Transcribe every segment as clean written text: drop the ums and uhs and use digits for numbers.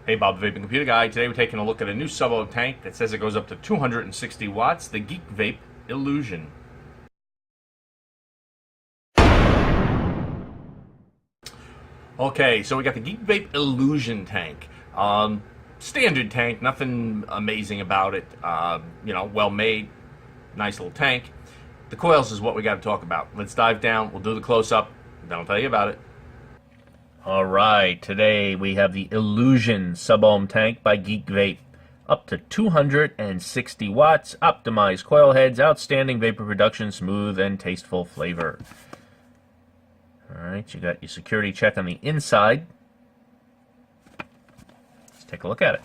Hey, Bob the Vaping Computer Guy. Today we're taking a look at a new sub-ohm tank that says it goes up to 260 watts, the Geek Vape Illusion. Okay, so we got the Geek Vape Illusion tank. Standard tank, nothing amazing about it. Well made, nice little tank. The coils is what we got to talk about. Let's dive down, we'll do the close-up, then I'll tell you about it. Alright, today we have the Illusion sub-ohm tank by Geek Vape. Up to 260 watts, optimized coil heads, outstanding vapor production, smooth and tasteful flavor. Alright, you got your security check on the inside. Let's take a look at it.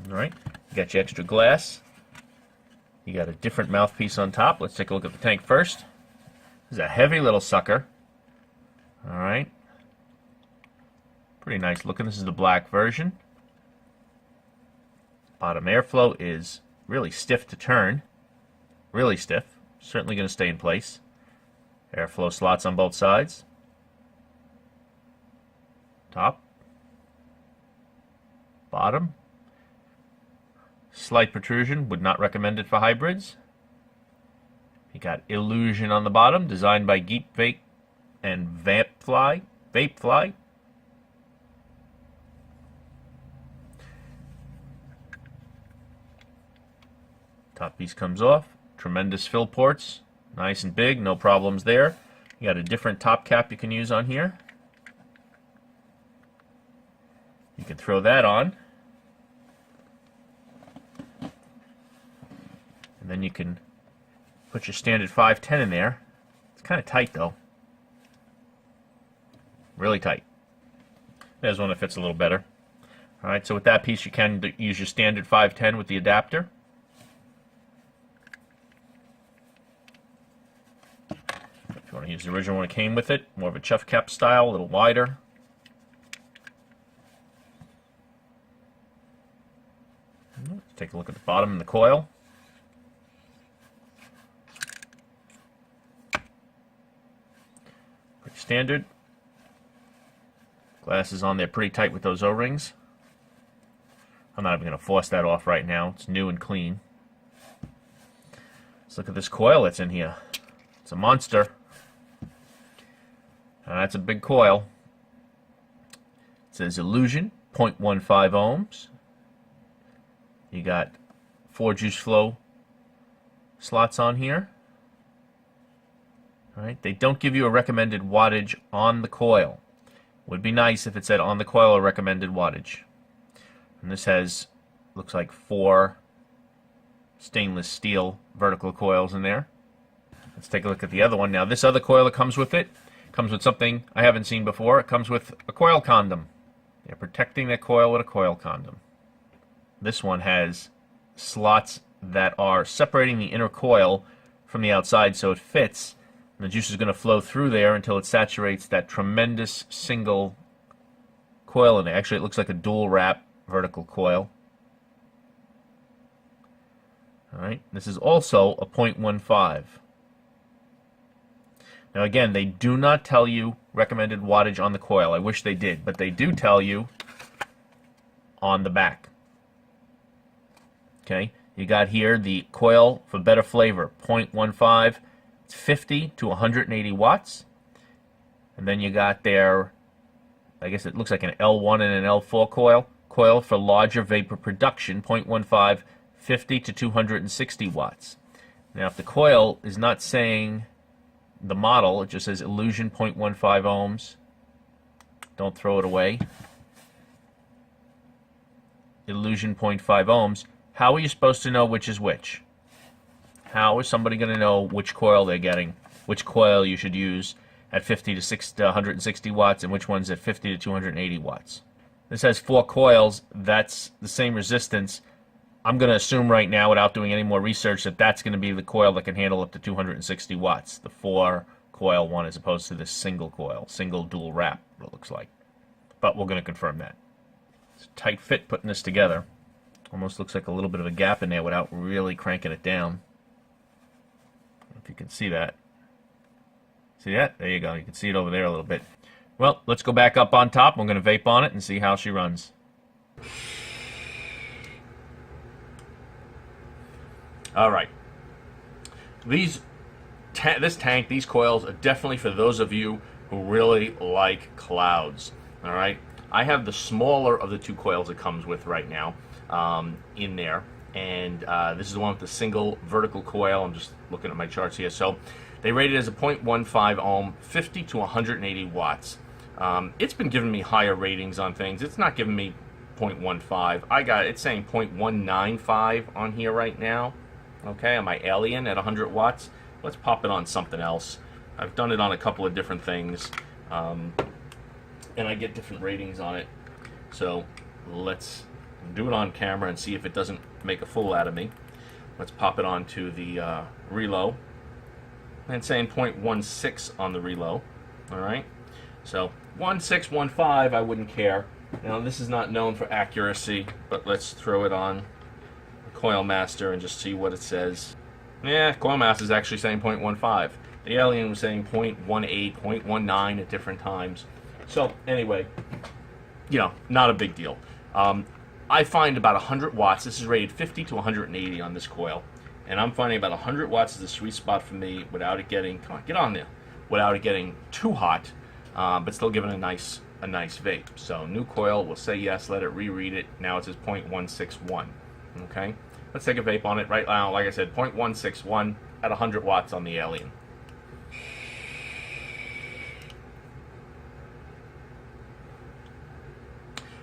Alright, you got your extra glass. You got a different mouthpiece on top. Let's take a look at the tank first. This is a heavy little sucker. Alright. Pretty nice looking. This is the black version. Bottom airflow is really stiff to turn. Really stiff. Certainly going to stay in place. Airflow slots on both sides. Top. Bottom. Slight protrusion. Would not recommend it for hybrids. You got Illusion on the bottom, designed by Geek Vape and Vapefly. Top piece comes off. Tremendous fill ports. Nice and big, no problems there. You got a different top cap you can use on here. You can throw that on. And then you can put your standard 510 in there. It's kind of tight though. Really tight. There's one that fits a little better. Alright, so with that piece you can use your standard 510 with the adapter. If you want to use the original one that came with it, more of a chuff cap style, a little wider. Let's take a look at the bottom and the coil. Pretty standard. Glass is on there pretty tight with those O-rings. I'm not even going to force that off right now. It's new and clean. Let's look at this coil that's in here. It's a monster. That's a big coil. It says Illusion, 0.15 ohms. You got 4 juice flow slots on here. All right. They don't give you a recommended wattage on the coil. Would be nice if it said on the coil or recommended wattage. And this has, looks like 4 stainless steel vertical coils in there. Let's take a look at the other one. Now this other coil that comes with it, comes with something I haven't seen before. It comes with a coil condom. They're protecting that coil with a coil condom. This one has slots that are separating the inner coil from the outside so it fits. And the juice is going to flow through there until it saturates that tremendous single coil in there. Actually, it looks like a dual wrap vertical coil. Alright, this is also a 0.15. Now again, they do not tell you recommended wattage on the coil. I wish they did, but they do tell you on the back. Okay, you got here the coil for better flavor, 0.15. 50 to 180 watts. And then you got there, I guess it looks like an L1 and an L4 coil. Coil for larger vapor production, 0.15, 50 to 260 watts. Now if the coil is not saying the model, it just says Illusion 0.15 ohms. Don't throw it away. Illusion 0.5 ohms. How are you supposed to know which is which? How is somebody going to know which coil they're getting, which coil you should use at 50 to 160 watts and which one's at 50 to 280 watts? This has 4 coils. That's the same resistance. I'm going to assume right now, without doing any more research, that that's going to be the coil that can handle up to 260 watts, the 4 coil one as opposed to this single coil, single dual wrap, it looks like. But we're going to confirm that. It's a tight fit putting this together. Almost looks like a little bit of a gap in there without really cranking it down. If you can see that. See that? There you go. You can see it over there a little bit. Well, let's go back up on top. I'm going to vape on it and see how she runs. All right. This tank, these coils are definitely for those of you who really like clouds. All right. I have the smaller of the two coils it comes with right now in there. And this is the one with the single vertical coil. I'm just looking at my charts here. So they rate it as a 0.15 ohm, 50 to 180 watts. It's been giving me higher ratings on things. It's not giving me 0.15. It's saying 0.195 on here right now. Okay, on my Alien at 100 watts. Let's pop it on something else. I've done it on a couple of different things, and I get different ratings on it. So let's do it on camera and see if it doesn't make a fool out of me. Let's pop it onto the reload. And saying 0.16 on the reload. All right. So 1615, I wouldn't care. Now this is not known for accuracy, but let's throw it on the Coil Master and just see what it says. Yeah, Coil Master is actually saying 0.15. The Alien was saying 0.18, 0.19 at different times. So anyway, you know, not a big deal. I find about 100 watts. This is rated 50 to 180 on this coil, and I'm finding about 100 watts is the sweet spot for me without it getting, come on, get on there, without it getting too hot, but still giving a nice vape. So new coil, we'll say yes, let it reread it. Now it says 0.161. Okay, let's take a vape on it right now. Like I said, 0.161 at 100 watts on the Alien.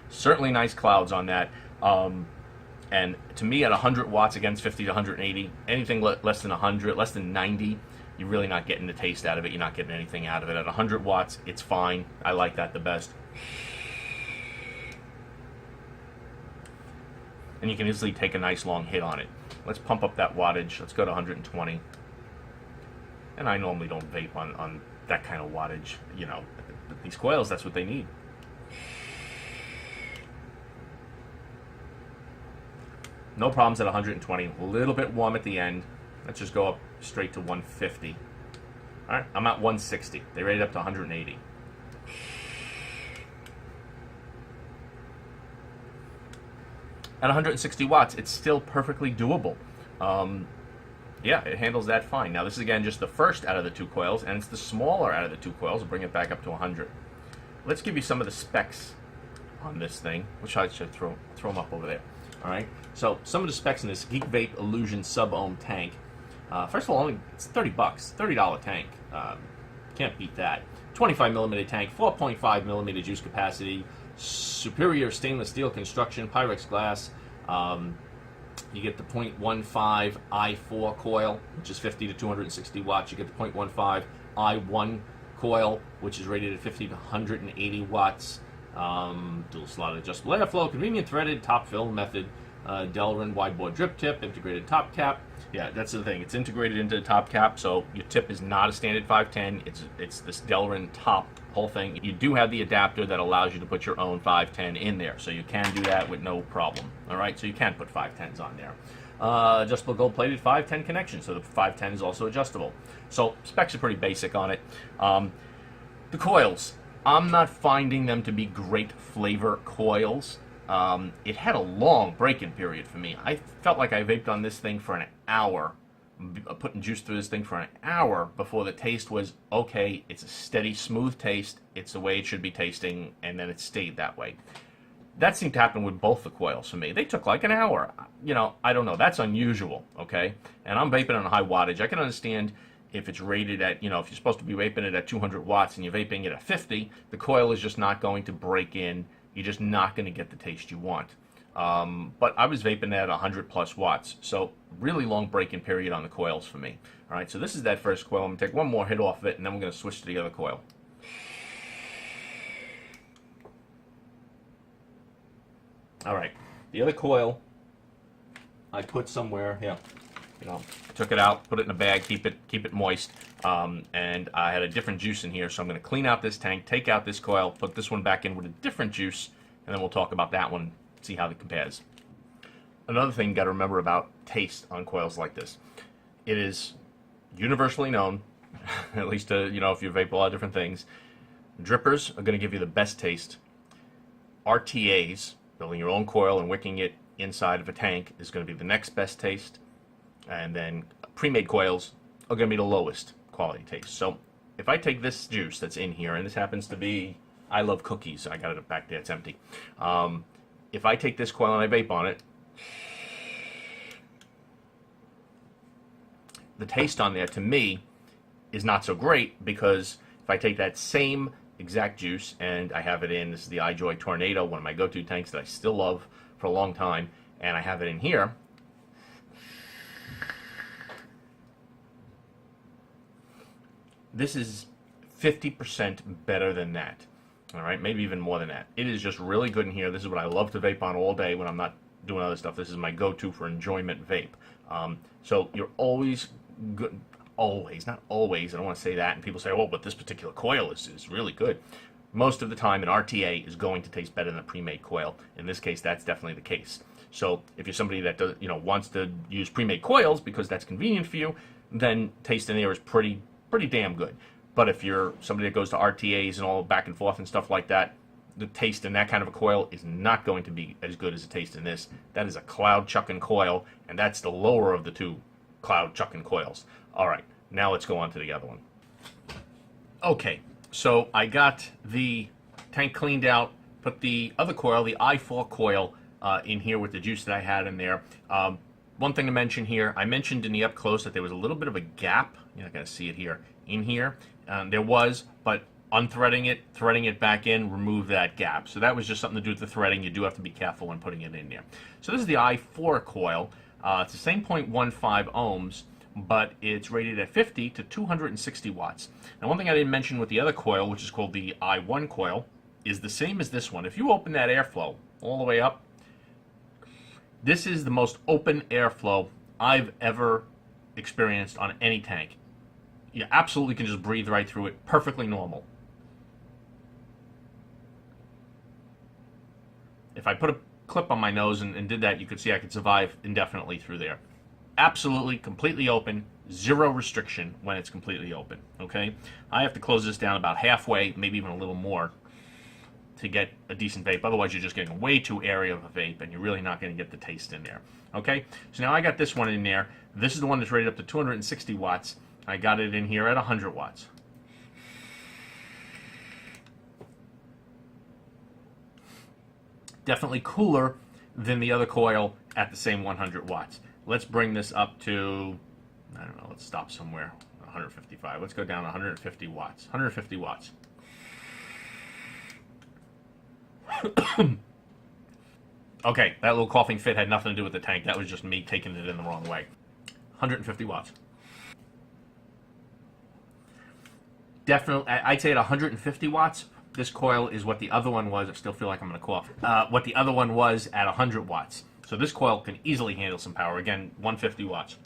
Certainly nice clouds on that. And to me, at 100 watts against 50 to 180, anything less than 100, less than 90, you're really not getting the taste out of it. You're not getting anything out of it. At 100 watts, it's fine. I like that the best. And you can easily take a nice long hit on it. Let's pump up that wattage. Let's go to 120. And I normally don't vape on that kind of wattage. You know, but these coils, that's what they need. No problems at 120. A little bit warm at the end. Let's just go up straight to 150. All right, I'm at 160. They rated up to 180. At 160 watts, it's still perfectly doable. Yeah, it handles that fine. Now, this is, again, just the first out of the two coils, and it's the smaller out of the two coils. We'll bring it back up to 100. Let's give you some of the specs on this thing, which I should throw them up over there. All right, so some of the specs in this Geek Vape Illusion sub-ohm tank. First of all, it's $30, $30 tank. Can't beat that. 25 millimeter tank, 4.5 millimeter juice capacity, superior stainless steel construction, Pyrex glass. You get the 0.15 I4 coil, which is 50 to 260 watts. You get the 0.15 I1 coil, which is rated at 50 to 180 watts. Dual slot adjustable airflow, convenient threaded top fill method, Delrin wide bore drip tip, integrated top cap. Yeah, that's the thing. It's integrated into the top cap, so your tip is not a standard 510. It's this Delrin top whole thing. You do have the adapter that allows you to put your own 510 in there, so you can do that with no problem. All right, so you can put 510s on there. Adjustable gold-plated 510 connection, so the 510 is also adjustable. So specs are pretty basic on it. The coils. I'm not finding them to be great flavor coils. It had a long break-in period for me. I felt like I vaped on this thing for an hour, putting juice through this thing for an hour before the taste was okay. It's a steady, smooth taste. It's the way it should be tasting, and then it stayed that way. That seemed to happen with both the coils for me. They took like an hour. You know, I don't know. That's unusual, okay? And I'm vaping on high wattage. I can understand if it's rated at, you know, if you're supposed to be vaping it at 200 watts and you're vaping it at 50, the coil is just not going to break in. You're just not going to get the taste you want. But I was vaping at 100 plus watts, so really long break-in period on the coils for me. All right, so this is that first coil. I'm going to take one more hit off of it, and then we're going to switch to the other coil. All right, the other coil I put somewhere here. You know, took it out, put it in a bag, keep it moist, and I had a different juice in here, so I'm going to clean out this tank, take out this coil, put this one back in with a different juice, and then we'll talk about that one, see how it compares. Another thing you got to remember about taste on coils like this, it is universally known, at least you know, if you vape a lot of different things, Drippers are going to give you the best taste. RTAs, building your own coil and wicking it inside of a tank, is going to be the next best taste. And then pre-made coils are going to be the lowest quality taste. So if I take this juice that's in here, and this happens to be, I love cookies. I got it back there. It's empty. If I take this coil and I vape on it, the taste on there, to me, is not so great, because if I take that same exact juice and I have it in, this is the iJoy Tornado, one of my go-to tanks that I still love for a long time, and I have it in here, this is 50% better than that. All right, maybe even more than that. It is just really good in here. This is what I love to vape on all day when I'm not doing other stuff. This is my go-to for enjoyment vape. So you're always good. Always, not always. I don't want to say that. And people say, "Oh, but this particular coil is really good." Most of the time, an RTA is going to taste better than a pre-made coil. In this case, that's definitely the case. So if you're somebody that does, wants to use pre-made coils because that's convenient for you, then taste in there is pretty damn good. But if you're somebody that goes to RTAs and all back and forth and stuff like that, the taste in that kind of a coil is not going to be as good as the taste in this. That is a cloud chucking coil, and that's the lower of the two cloud chucking coils. All right, now let's go on to the other one. Okay, so I got the tank cleaned out, put the other coil, the i4 coil, in here with the juice that I had in there. One thing to mention here, I mentioned in the up close that there was a little bit of a gap. You're not going to see it here, in here. There was, but unthreading it, threading it back in, remove that gap. So that was just something to do with the threading. You do have to be careful when putting it in there. So this is the i4 coil. It's the same 0.15 ohms, but it's rated at 50 to 260 watts. Now, one thing I didn't mention with the other coil, which is called the i1 coil, is the same as this one. If you open that airflow all the way up, this is the most open airflow I've ever experienced on any tank. You absolutely can just breathe right through it, perfectly normal. If I put a clip on my nose and did that, you could see I could survive indefinitely through there. Absolutely, completely open, zero restriction when it's completely open, okay? I have to close this down about halfway, maybe even a little more, to get a decent vape. Otherwise, you're just getting way too airy of a vape, and you're really not going to get the taste in there, okay? So now I got this one in there. This is the one that's rated up to 260 watts. I got it in here at 100 watts. Definitely cooler than the other coil at the same 100 watts. Let's bring this up to, I don't know, let's stop somewhere, 155. Let's go down 150 watts. 150 watts. Okay, that little coughing fit had nothing to do with the tank. That was just me taking it in the wrong way. 150 watts. Definitely, I'd say at 150 watts, this coil is what the other one was. I still feel like I'm going to cough. What the other one was at 100 watts. So this coil can easily handle some power. Again, 150 watts.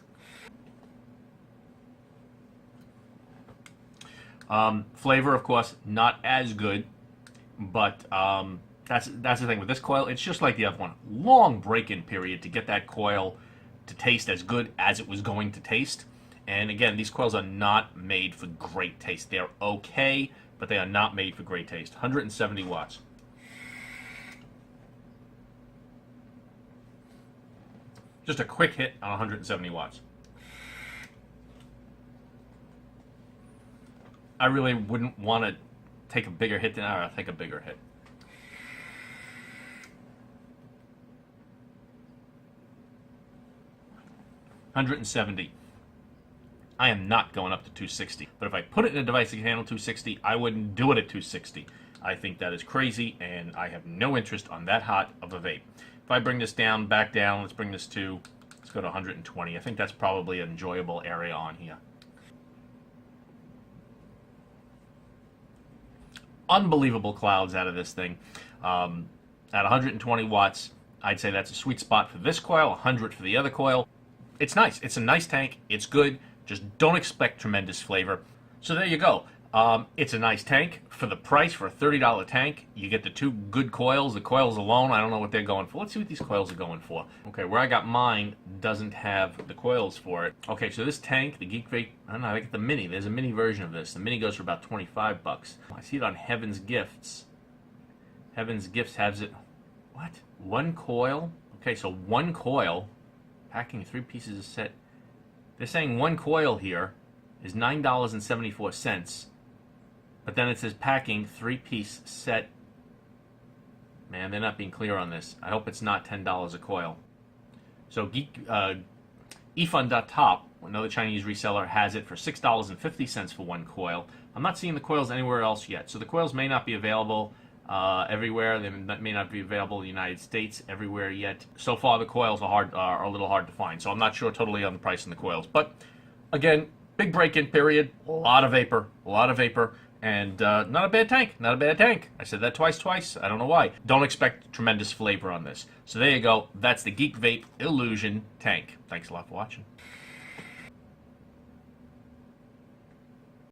Flavor, of course, not as good, but that's the thing with this coil. It's just like the other one. Long break-in period to get that coil to taste as good as it was going to taste. And again, these coils are not made for great taste. They're okay, but they are not made for great taste. 170 watts. Just a quick hit on 170 watts. I really wouldn't want to take a bigger hit than I'll take a bigger hit. $170. I am not going up to 260. But if I put it in a device that can handle 260, I wouldn't do it at 260. I think that is crazy, and I have no interest on that hot of a vape. If I bring this down, back down, let's bring this to, let's go to 120. I think that's probably an enjoyable area on here. Unbelievable clouds out of this thing. At 120 watts, I'd say that's a sweet spot for this coil, 100 for the other coil. It's nice. It's a nice tank. It's good. Just don't expect tremendous flavor. So there you go. It's a nice tank. For the price, for a $30 tank, you get the two good coils. The coils alone, I don't know what they're going for. Let's see what these coils are going for. Okay, where I got mine doesn't have the coils for it. Okay, so this tank, the Geek Vape, I don't know, I get the mini. There's a mini version of this. The mini goes for about 25 bucks. I see it on Heaven's Gifts. Heaven's Gifts has it. What? One coil? Okay, so one coil, packing 3 pieces of set. They're saying one coil here is $9.74. But then it says packing 3-piece set. Man, they're not being clear on this. I hope it's not $10 a coil. So eFun.top, another Chinese reseller, has it for $6.50 for one coil. I'm not seeing the coils anywhere else yet. So the coils may not be available everywhere. They may not be available in the United States everywhere yet. So far, the coils are a little hard to find. So I'm not sure totally on the price of the coils. But again, big break-in period. A lot of vapor. And not a bad tank, not a bad tank. I said that twice. I don't know why. Don't expect tremendous flavor on this. So there you go. That's the Geek Vape Illusion tank. Thanks a lot for watching.